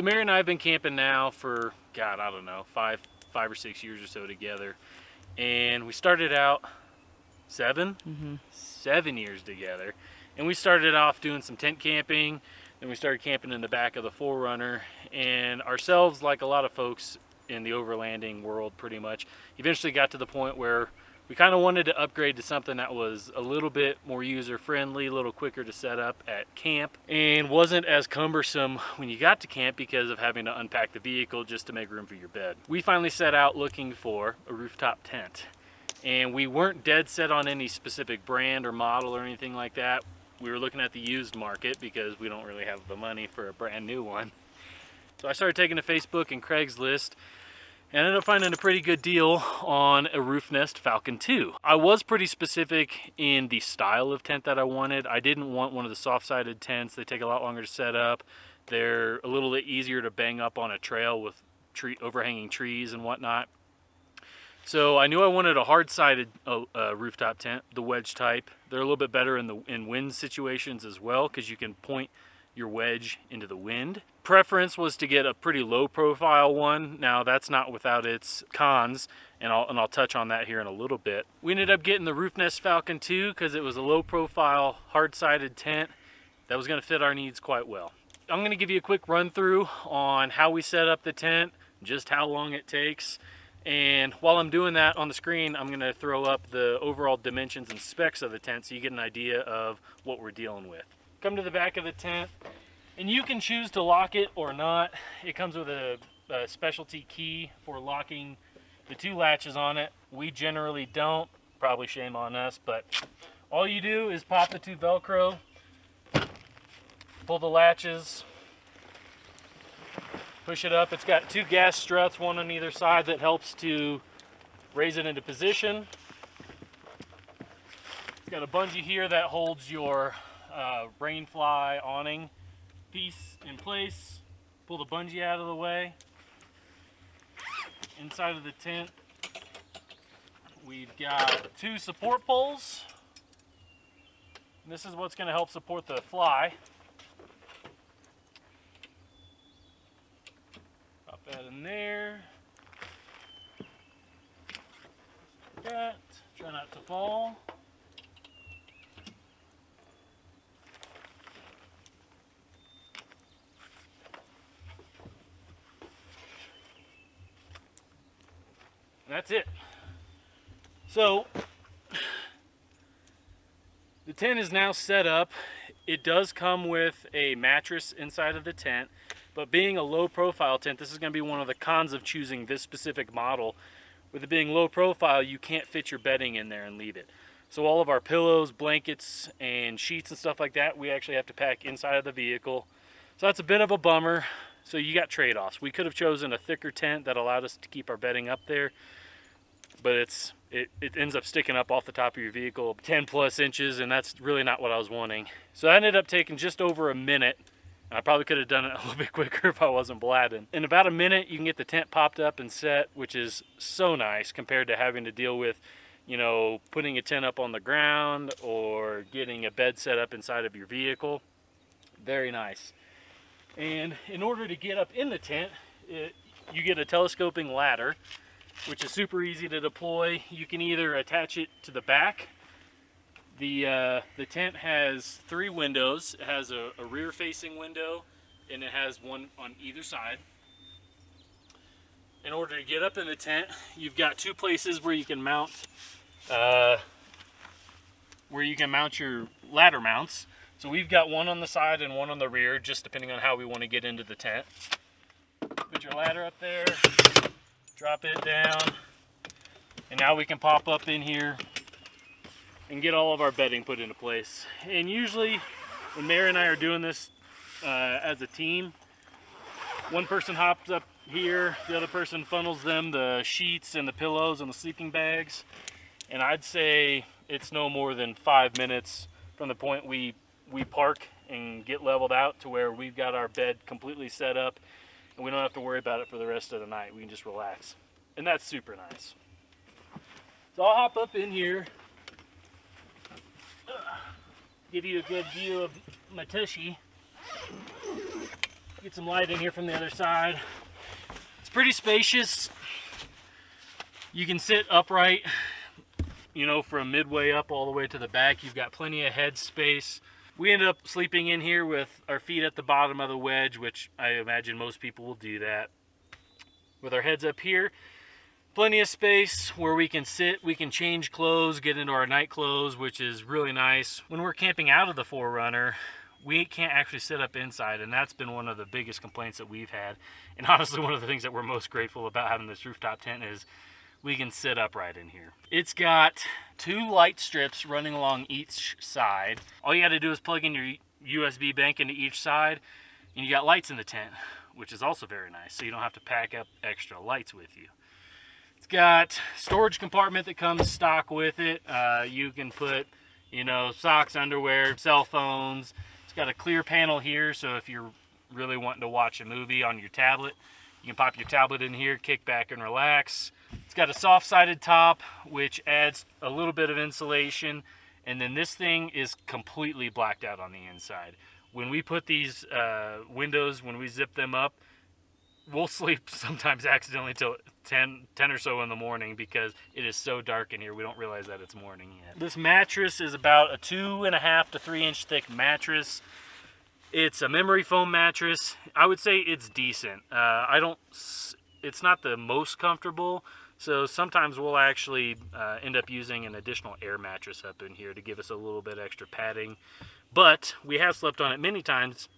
So Mary and I have been camping now for, God, I don't know, five or 6 years or so together. And we started out 7 years together. And we started off doing some tent camping. Then we started camping in the back of the 4Runner. And ourselves, like a lot of folks in the overlanding world pretty much, eventually got to the point where we kind of wanted to upgrade to something that was a little bit more user-friendly, a little quicker to set up at camp, and wasn't as cumbersome when you got to camp because of having to unpack the vehicle just to make room for your bed. We finally set out looking for a rooftop tent, and we weren't dead set on any specific brand or model or anything like that. We were looking at the used market because we don't really have the money for a brand new one. So I started taking to Facebook and Craigslist, and ended up finding a pretty good deal on a Roofnest Falcon II. I was pretty specific in the style of tent that I wanted. I didn't want one of the soft-sided tents. They take a lot longer to set up. They're a little bit easier to bang up on a trail with overhanging trees and whatnot. So I knew I wanted a hard-sided rooftop tent, the wedge type. They're a little bit better in wind situations as well because you can point your wedge into the wind. Preference was to get a pretty low profile one. Now that's not without its cons, and I'll touch on that here in a little bit. We ended up getting the Roofnest Falcon II because it was a low profile hard-sided tent that was going to fit our needs quite well. I'm going to give you a quick run through on how we set up the tent, just how long it takes, and while I'm doing that on the screen, I'm going to throw up the overall dimensions and specs of the tent so you get an idea of what we're dealing with. Come to the back of the tent, and you can choose to lock it or not. It comes with a specialty key for locking the 2 latches on it. We generally don't, probably shame on us, but all you do is pop the 2 Velcro, pull the latches, push it up. It's got 2 gas struts, one on either side, that helps to raise it into position. It's got a bungee here that holds your rainfly awning piece in place. Pull the bungee out of the way. Inside of the tent, we've got 2 support poles. And this is what's going to help support the fly. Pop that in there. That. Try not to fall. That's it. So the tent is now set up. It does come with a mattress inside of the tent, but being a low profile tent, this is going to be one of the cons of choosing this specific model. With it being low profile, you can't fit your bedding in there and leave it. So all of our pillows, blankets, and sheets and stuff like that, we actually have to pack inside of the vehicle. So that's a bit of a bummer. So you got trade-offs. We could have chosen a thicker tent that allowed us to keep our bedding up there, but it ends up sticking up off the top of your vehicle 10 plus inches, and that's really not what I was wanting. So I ended up taking just over a minute. I probably could have done it a little bit quicker if I wasn't blabbing. In about a minute, you can get the tent popped up and set, which is so nice compared to having to deal with, you know, putting a tent up on the ground or getting a bed set up inside of your vehicle. Very nice. And in order to get up in the tent, you get a telescoping ladder, which is super easy to deploy. You can either attach it to the back. The tent has 3 windows. It has a rear facing window, and it has one on either side. In order to get up in the tent, you've got 2 places where you can mount your ladder mounts. So we've got one on the side and one on the rear, just depending on how we want to get into the tent. Put your ladder up there, drop it down, and now we can pop up in here and get all of our bedding put into place. And usually when Mary and I are doing this as a team, one person hops up here, the other person funnels them the sheets and the pillows and the sleeping bags, and I'd say it's no more than 5 minutes from the point we park and get leveled out to where we've got our bed completely set up, and we don't have to worry about it for the rest of the night. We can just relax, and that's super nice. So I'll hop up in here, give you a good view of my tushy. Get some light in here from the other side. It's pretty spacious. You can sit upright, you know, from midway up all the way to the back. You've got plenty of head space. We ended up sleeping in here with our feet at the bottom of the wedge, which I imagine most people will do that. With our heads up here, plenty of space where we can sit, we can change clothes, get into our night clothes, which is really nice. When we're camping out of the 4Runner, we can't actually sit up inside, and that's been one of the biggest complaints that we've had. And honestly, one of the things that we're most grateful about having this rooftop tent is we can sit upright in here. It's got 2 light strips running along each side. All you got to do is plug in your USB bank into each side, and you got lights in the tent, which is also very nice, so you don't have to pack up extra lights with you. It's got storage compartment that comes stock with it. You can put, you know, socks, underwear, cell phones. It's got a clear panel here, so if you're really wanting to watch a movie on your tablet, you can pop your tablet in here, kick back and relax. It's got a soft-sided top, which adds a little bit of insulation, and then this thing is completely blacked out on the inside. When we put these windows, when we zip them up, we'll sleep sometimes accidentally till 10 or so in the morning because it is so dark in here we don't realize that it's morning yet. This mattress is about a 2.5 to 3 inch thick mattress. It's a memory foam mattress. I would say it's decent. It's not the most comfortable, so sometimes we'll actually end up using an additional air mattress up in here to give us a little bit extra padding. But we have slept on it many times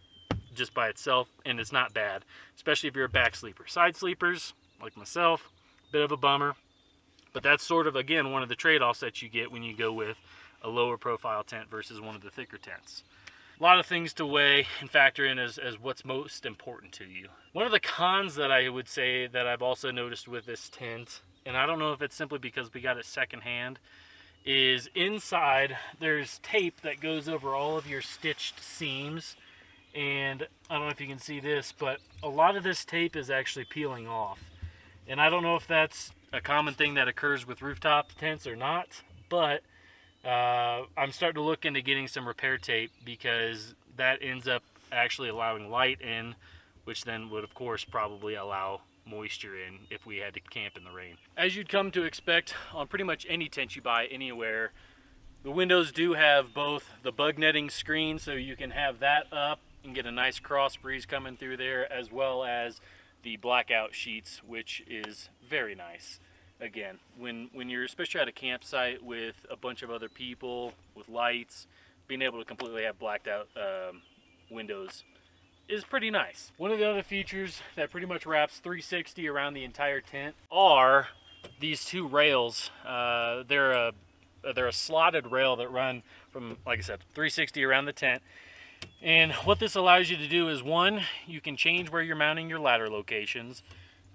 just by itself, and it's not bad, especially if you're a back sleeper. Side sleepers, like myself, bit of a bummer, but that's sort of, again, one of the trade-offs that you get when you go with a lower profile tent versus one of the thicker tents. A lot of things to weigh and factor in as what's most important to you. One of the cons that I would say that I've also noticed with this tent, and I don't know if it's simply because we got it secondhand, is inside there's tape that goes over all of your stitched seams. And I don't know if you can see this, but a lot of this tape is actually peeling off. And I don't know if that's a common thing that occurs with rooftop tents or not, but I'm starting to look into getting some repair tape because that ends up actually allowing light in, which then would of course probably allow moisture in if we had to camp in the rain. As you'd come to expect on pretty much any tent you buy anywhere, the windows do have both the bug netting screen, so you can have that up and get a nice cross breeze coming through there, as well as the blackout sheets, which is very nice. Again, when you're especially at a campsite with a bunch of other people with lights, being able to completely have blacked out windows is pretty nice. One of the other features that pretty much wraps 360 around the entire tent are these 2 rails. They're a slotted rail that run from, like I said, 360 around the tent. And what this allows you to do is, one, you can change where you're mounting your ladder locations,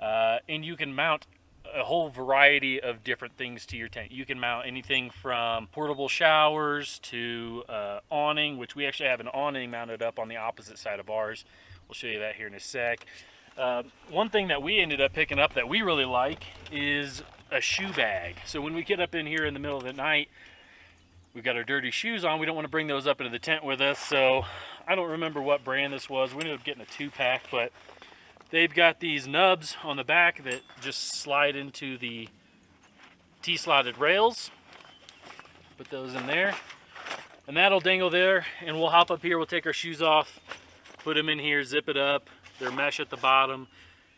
and you can mount a whole variety of different things to your tent. You can mount anything from portable showers to awning, which we actually have an awning mounted up on the opposite side of ours. We'll show you that here in a sec. One thing that we ended up picking up that we really like is a shoe bag. So when we get up in here in the middle of the night, we've got our dirty shoes on. We don't want to bring those up into the tent with us, so I don't remember what brand this was. We ended up getting a 2-pack, but they've got these nubs on the back that just slide into the T-slotted rails. Put those in there, and that'll dangle there, and we'll hop up here, we'll take our shoes off, put them in here, zip it up. They're mesh at the bottom,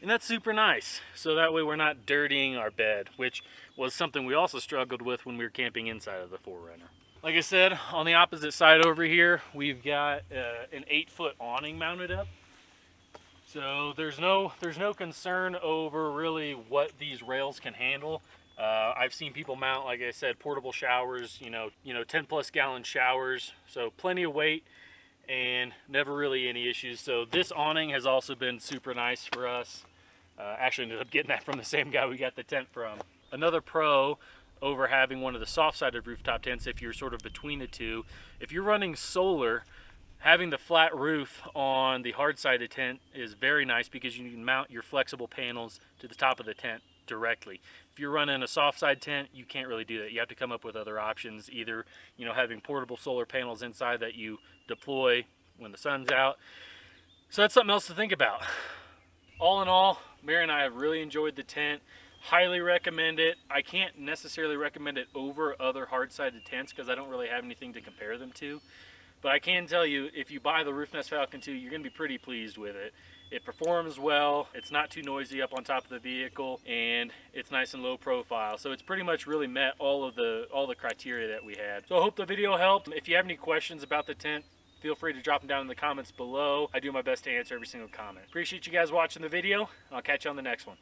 and that's super nice. So that way we're not dirtying our bed, which was something we also struggled with when we were camping inside of the 4Runner. Like I said, on the opposite side over here, we've got an 8-foot awning mounted up. So there's no concern over really what these rails can handle. I've seen people mount, like I said, portable showers, you know, 10+ gallon showers, so plenty of weight and never really any issues. So this awning has also been super nice for us. Actually ended up getting that from the same guy we got the tent from. Another pro over having one of the soft-sided rooftop tents, if you're sort of between the two, if you're running solar, having the flat roof on the hard-sided tent is very nice because you can mount your flexible panels to the top of the tent directly. If you're running a soft-side tent, you can't really do that. You have to come up with other options, either having portable solar panels inside that you deploy when the sun's out, So that's something else to think about. All in all, Mary and I have really enjoyed the tent. Highly recommend it. I can't necessarily recommend it over other hard-sided tents because I don't really have anything to compare them to. But I can tell you, if you buy the Roofnest Falcon II, you're going to be pretty pleased with it. It performs well, it's not too noisy up on top of the vehicle, and it's nice and low profile. So it's pretty much really met all the criteria that we had. So I hope the video helped. If you have any questions about the tent, feel free to drop them down in the comments below. I do my best to answer every single comment. Appreciate you guys watching the video, and I'll catch you on the next one.